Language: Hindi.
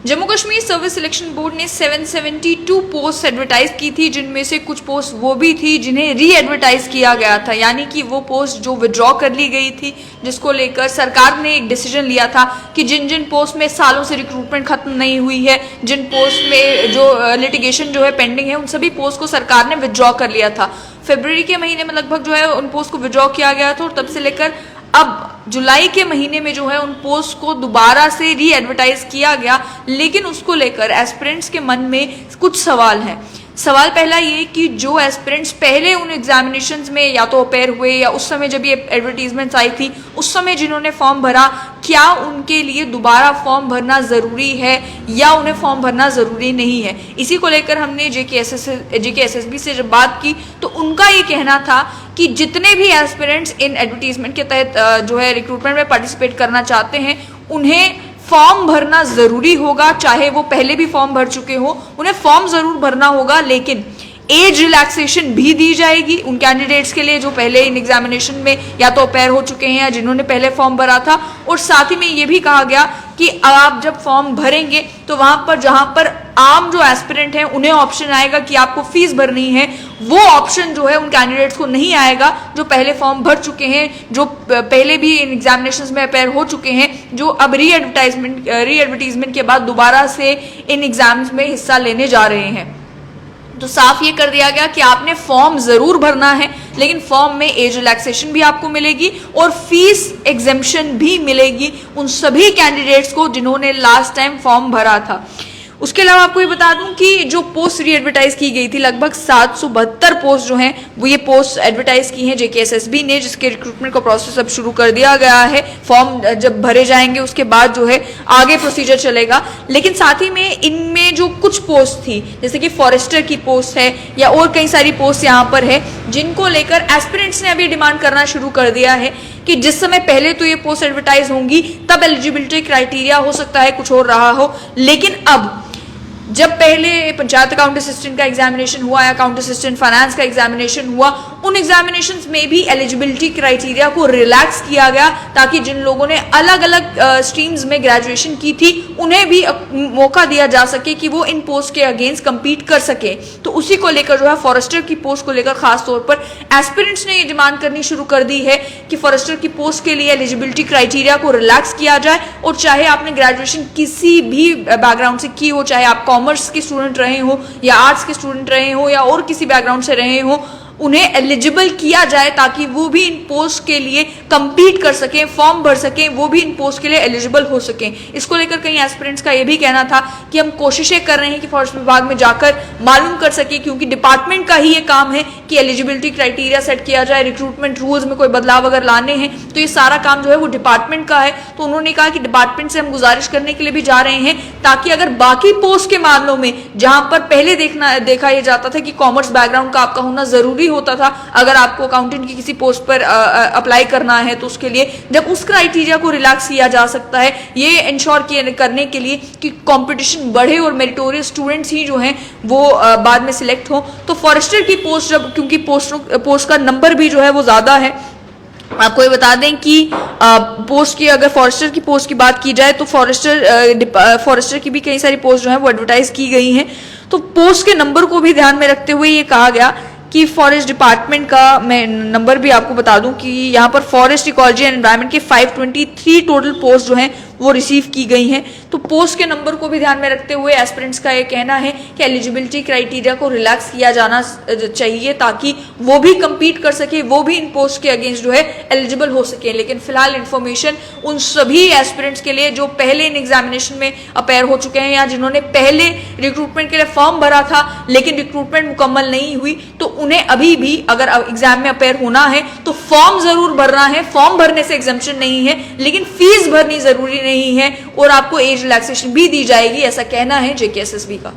Jammu Kashmir service selection board ने 772 पोस्ट एडवर्टाइज की थी, जिनमें से कुछ पोस्ट वो भी थी जिन्हें री एडवर्टाइज किया गया था, यानी कि वो पोस्ट जो विड्रॉ कर ली गई थी, जिसको लेकर सरकार ने एक डिसीजन लिया था कि जिन जिन पोस्ट में सालों से रिक्रूटमेंट खत्म नहीं हुई है, जिन पोस्ट में जो लिटिगेशन जो है पेंडिंग है, उन सभी पोस्ट को सरकार ने विड्रॉ कर लिया था। फरवरी के महीने में लगभग जो है उन पोस्ट को विड्रॉ किया गया था और तब से लेकर अब जुलाई के महीने में जो है उन पोस्ट को दोबारा से री एडवर्टाइज किया गया, लेकिन उसको लेकर एस्पिरेंट्स के मन में कुछ सवाल हैं। सवाल पहला ये कि जो एस्पिरेंट्स पहले उन एग्जामिनेशंस में या तो अपेयर हुए या उस समय जब ये एडवर्टीजमेंट्स आई थी उस समय जिन्होंने फॉर्म भरा, क्या उनके लिए दोबारा फॉर्म भरना ज़रूरी है या उन्हें फॉर्म भरना ज़रूरी नहीं है। इसी को लेकर हमने JKSSB से जब बात की तो उनका ये कहना था कि जितने भी एस्पिरेंट्स इन एडवर्टीजमेंट के तहत जो है रिक्रूटमेंट में पार्टिसिपेट करना चाहते हैं, उन्हें फॉर्म भरना जरूरी होगा, चाहे वो पहले भी फॉर्म भर चुके हो, उन्हें फॉर्म जरूर भरना होगा, लेकिन एज रिलैक्सेशन भी दी जाएगी उन कैंडिडेट्स के लिए जो पहले इन एग्जामिनेशन में या तो अपेयर हो चुके हैं या जिन्होंने पहले फॉर्म भरा था। और साथ ही में ये भी कहा गया कि आप जब फॉर्म भरेंगे तो वहां पर जहां पर आम जो एस्पिरेंट हैं उन्हें ऑप्शन आएगा कि आपको फीस भरनी है, वो ऑप्शन जो है उन कैंडिडेट्स को नहीं आएगा जो पहले फॉर्म भर चुके हैं, जो पहले भी इन एग्जामिनेशंस में अपेयर हो चुके हैं, जो अब री एडवर्टीजमेंट के बाद दोबारा से इन एग्जाम्स में हिस्सा लेने जा रहे हैं। तो साफ ये कर दिया गया कि आपने फॉर्म जरूर भरना है, लेकिन फॉर्म में एज रिलैक्सेशन भी आपको मिलेगी और फीस एग्जेम्पशन भी मिलेगी उन सभी कैंडिडेट्स को जिन्होंने लास्ट टाइम फॉर्म भरा था। उसके अलावा आपको ये बता दूं कि जो पोस्ट री एडवर्टाइज की गई थी, लगभग 772 पोस्ट जो हैं वो ये पोस्ट एडवर्टाइज की हैं JKSSB ने, जिसके रिक्रूटमेंट का प्रोसेस अब शुरू कर दिया गया है। फॉर्म जब भरे जाएंगे उसके बाद जो है आगे प्रोसीजर चलेगा। लेकिन साथ ही में इनमें जो कुछ पोस्ट थी, जैसे कि फॉरेस्टर की पोस्ट है या और कई सारी पोस्ट यहाँ पर है, जिनको लेकर एस्पिरेंट्स ने अभी डिमांड करना शुरू कर दिया है कि जिस समय पहले तो ये पोस्ट एडवर्टाइज होंगी तब एलिजिबिलिटी क्राइटेरिया हो सकता है कुछ और रहा हो, लेकिन अब जब पहले पंचायत अकाउंट असिस्टेंट का एग्जामिनेशन हुआ या अकाउंट असिस्टेंट फाइनेंस का एग्जामिनेशन हुआ, उन एग्जामिनेशंस में भी एलिजिबिलिटी क्राइटेरिया को रिलैक्स किया गया ताकि जिन लोगों ने अलग अलग स्ट्रीम्स में ग्रेजुएशन की थी उन्हें भी मौका दिया जा सके कि वो इन पोस्ट के अगेंस्ट compete कर सके। तो उसी को लेकर जो है फॉरेस्टर की पोस्ट को लेकर खास तौर पर एस्पिरेंट्स ने ये डिमांड करनी शुरू कर दी है कि फॉरेस्टर की पोस्ट के लिए एलिजिबिलिटी क्राइटेरिया को रिलैक्स किया जाए, और चाहे आपने ग्रेजुएशन किसी भी बैकग्राउंड से की हो, चाहे आप कॉमर्स के स्टूडेंट रहे हो या आर्ट्स के स्टूडेंट रहे हो या और किसी बैकग्राउंड से रहे हो, उन्हें एलिजिबल किया जाए ताकि वो भी इन पोस्ट के लिए compete कर सकें, फॉर्म भर सकें, वो भी इन पोस्ट के लिए एलिजिबल हो सकें। इसको लेकर कई एस्पिरेंट्स का ये भी कहना था कि हम कोशिशें कर रहे हैं कि फॉरेस्ट विभाग में जाकर मालूम कर सके, क्योंकि डिपार्टमेंट का ही ये काम है कि एलिजिबिलिटी क्राइटेरिया सेट किया जाए, रिक्रूटमेंट रूल्स में कोई बदलाव अगर लाने हैं तो ये सारा काम जो है वो डिपार्टमेंट का है। तो उन्होंने कहा कि डिपार्टमेंट से हम गुजारिश करने के लिए भी जा रहे हैं ताकि अगर बाकी पोस्ट के मामलों में जहां पर पहले देखा यह जाता था कि कॉमर्स बैकग्राउंड का आपका होना जरूरी होता था, अगर आपको अकाउंटेंट की किसी पोस्ट पर अप्लाई करना है तो उसके लिए जब उस क्राइटेरिया को रिलैक्स किया जा सकता है, ये इंश्योर करने के लिए कि कंपटीशन बढ़े और मेरिटोरियस स्टूडेंट्स ही जो हैं वो बाद में सिलेक्ट हो। तो फॉरेस्टर की पोस्ट जब, क्योंकि पोस्ट का नंबर भी जो है वो ज्यादा है, आपको ये बता दें कि पोस्ट की, अगर फॉरेस्टर की पोस्ट की बात की जाए तो फॉरेस्टर की भी कई सारी पोस्ट जो है वो एडवर्टाइज की गई हैं। तो पोस्ट के नंबर को भी ध्यान में रखते हुए ये कहा गया कि फॉरेस्ट डिपार्टमेंट का मैं नंबर भी आपको बता दूं कि यहाँ पर फॉरेस्ट इकोलॉजी एंड एनवायरनमेंट के 523 टोटल पोस्ट जो हैं वो रिसीव की गई हैं। तो पोस्ट के नंबर को भी ध्यान में रखते हुए एस्पिरेंट्स का ये कहना है कि एलिजिबिलिटी क्राइटेरिया को रिलैक्स किया जाना चाहिए ताकि वो भी compete कर सके, वो भी इन पोस्ट के अगेंस्ट जो है एलिजिबल हो सके। लेकिन फिलहाल इन्फॉर्मेशन उन सभी एस्पिरेंट्स के लिए जो पहले इन एग्जामिनेशन में अपेयर हो चुके हैं या जिन्होंने पहले रिक्रूटमेंट के लिए फॉर्म भरा था लेकिन रिक्रूटमेंट मुकम्मल नहीं हुई, तो उन्हें अभी भी अगर एग्जाम में अपेयर होना है तो फॉर्म जरूर भरना है। फॉर्म भरने से एग्जाम्पशन नहीं है, लेकिन फीस भरनी जरूरी नहीं है और आपको एज रिलैक्सेशन भी दी जाएगी, ऐसा कहना है JKSSB का।